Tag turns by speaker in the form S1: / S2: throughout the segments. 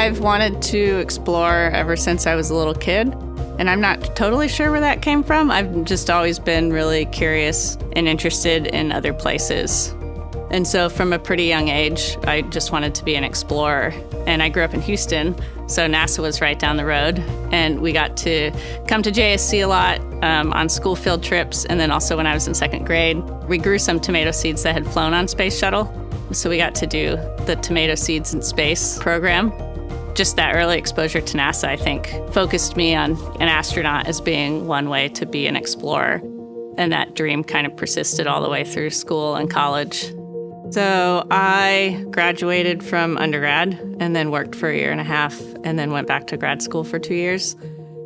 S1: I've wanted to explore ever since I was a little kid, and I'm not totally sure where that came from. I've just always been really curious and interested in other places. And so from a pretty young age, I just wanted to be an explorer. And I grew up in Houston, so NASA was right down the road. And we got to come to JSC a lot on school field trips. And then also when I was in second grade, we grew some tomato seeds that had flown on Space Shuttle. So we got to do the Tomato Seeds in Space program. Just that early exposure to NASA, I think, focused me on an astronaut as being one way to be an explorer. And that dream kind of persisted all the way through school and college. So I graduated from undergrad and then worked for a year and a half and then went back to grad school for 2 years.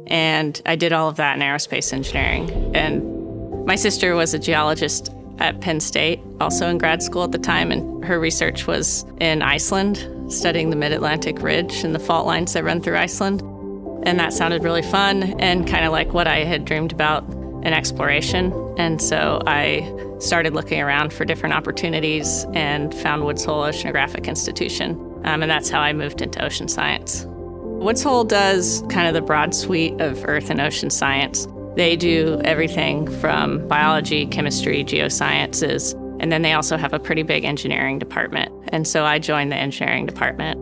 S1: And I did all of that in aerospace engineering. And my sister was a geologist at Penn State, also in grad school at the time, and her research was in Iceland, studying the Mid-Atlantic Ridge and the fault lines that run through Iceland. And that sounded really fun and kind of like what I had dreamed about in exploration. And so I started looking around for different opportunities and found Woods Hole Oceanographic Institution. And that's how I moved into ocean science. Woods Hole does kind of the broad suite of earth and ocean science. They do everything from biology, chemistry, geosciences, and then they also have a pretty big engineering department. And so I joined the engineering department.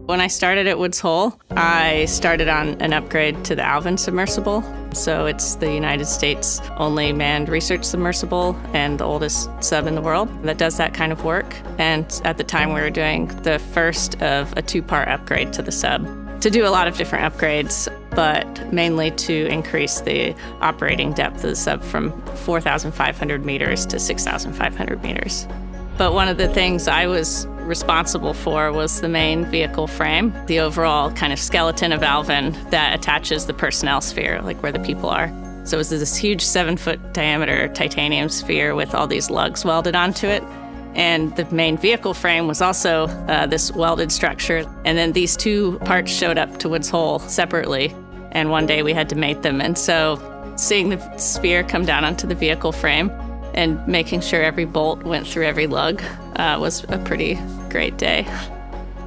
S1: When I started at Woods Hole, I started on an upgrade to the Alvin submersible. So it's the United States' only manned research submersible and the oldest sub in the world that does that kind of work. And at the time, we were doing the first of a 2-part upgrade to the sub to do a lot of different upgrades, but mainly to increase the operating depth of the sub from 4,500 meters to 6,500 meters. But one of the things I was responsible for was the main vehicle frame, the overall kind of skeleton of Alvin that attaches the personnel sphere, like where the people are. So it was this huge 7-foot diameter titanium sphere with all these lugs welded onto it. And the main vehicle frame was also this welded structure. And then these 2 parts showed up to Woods Hole separately. And one day we had to mate them. And so seeing the sphere come down onto the vehicle frame and making sure every bolt went through every lug was a pretty great day.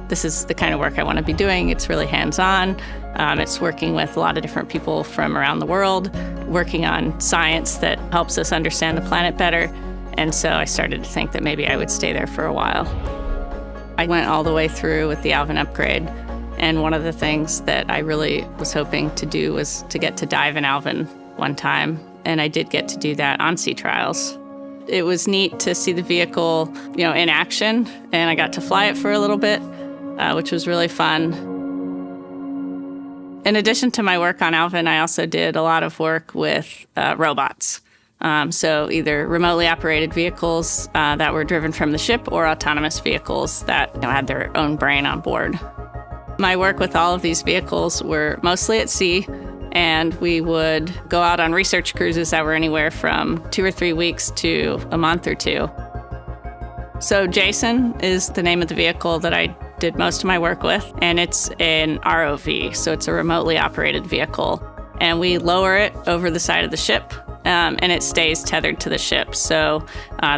S1: This is the kind of work I want to be doing. It's really hands-on. It's working with a lot of different people from around the world, working on science that helps us understand the planet better. And so I started to think that maybe I would stay there for a while. I went all the way through with the Alvin upgrade. And one of the things that I really was hoping to do was to get to dive in Alvin one time. And I did get to do that on sea trials. It was neat to see the vehicle, in action. And I got to fly it for a little bit, which was really fun. In addition to my work on Alvin, I also did a lot of work with robots. So either remotely operated vehicles that were driven from the ship or autonomous vehicles that had their own brain on board. My work with all of these vehicles were mostly at sea, and we would go out on research cruises that were anywhere from 2 or 3 weeks to a month or 2. So Jason is the name of the vehicle that I did most of my work with, and it's an ROV, so it's a remotely operated vehicle. And we lower it over the side of the ship, and it stays tethered to the ship. So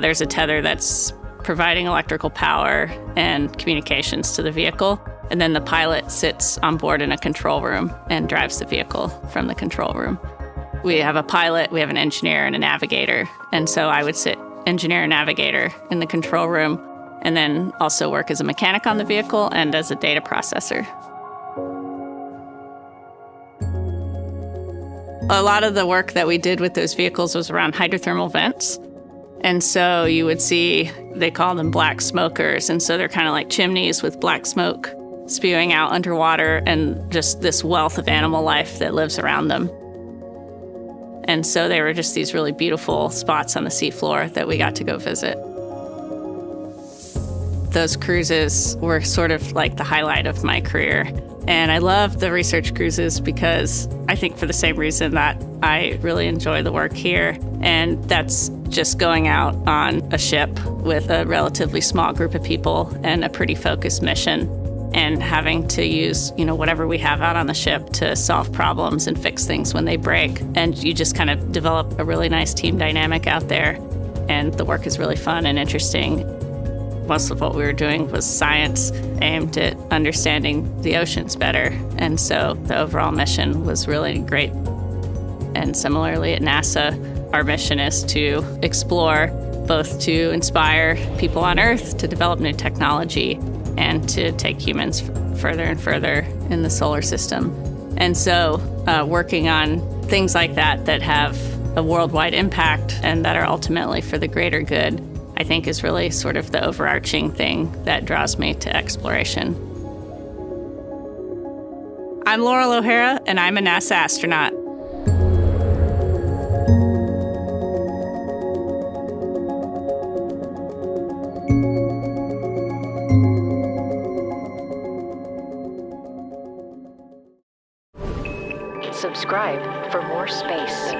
S1: there's a tether that's providing electrical power and communications to the vehicle. And then the pilot sits on board in a control room and drives the vehicle from the control room. We have a pilot, we have an engineer, and a navigator. And so I would sit engineer and navigator in the control room, and then also work as a mechanic on the vehicle and as a data processor. A lot of the work that we did with those vehicles was around hydrothermal vents. And so you would see, they call them black smokers. And so they're kind of like chimneys with black smoke spewing out underwater, and just this wealth of animal life that lives around them. And so they were just these really beautiful spots on the seafloor that we got to go visit. Those cruises were sort of like the highlight of my career. And I love the research cruises because I think for the same reason that I really enjoy the work here. And that's just going out on a ship with a relatively small group of people and a pretty focused mission, and having to use, whatever we have out on the ship to solve problems and fix things when they break. And you just kind of develop a really nice team dynamic out there. And the work is really fun and interesting. most of what we were doing was science aimed at understanding the oceans better. And so the overall mission was really great. And similarly at NASA, our mission is to explore, both to inspire people on Earth to develop new technology and to take humans further and further in the solar system. And so working on things like that that have a worldwide impact and that are ultimately for the greater good, I think is really sort of the overarching thing that draws me to exploration. I'm Loral O'Hara, and I'm a NASA astronaut.
S2: Subscribe for more space.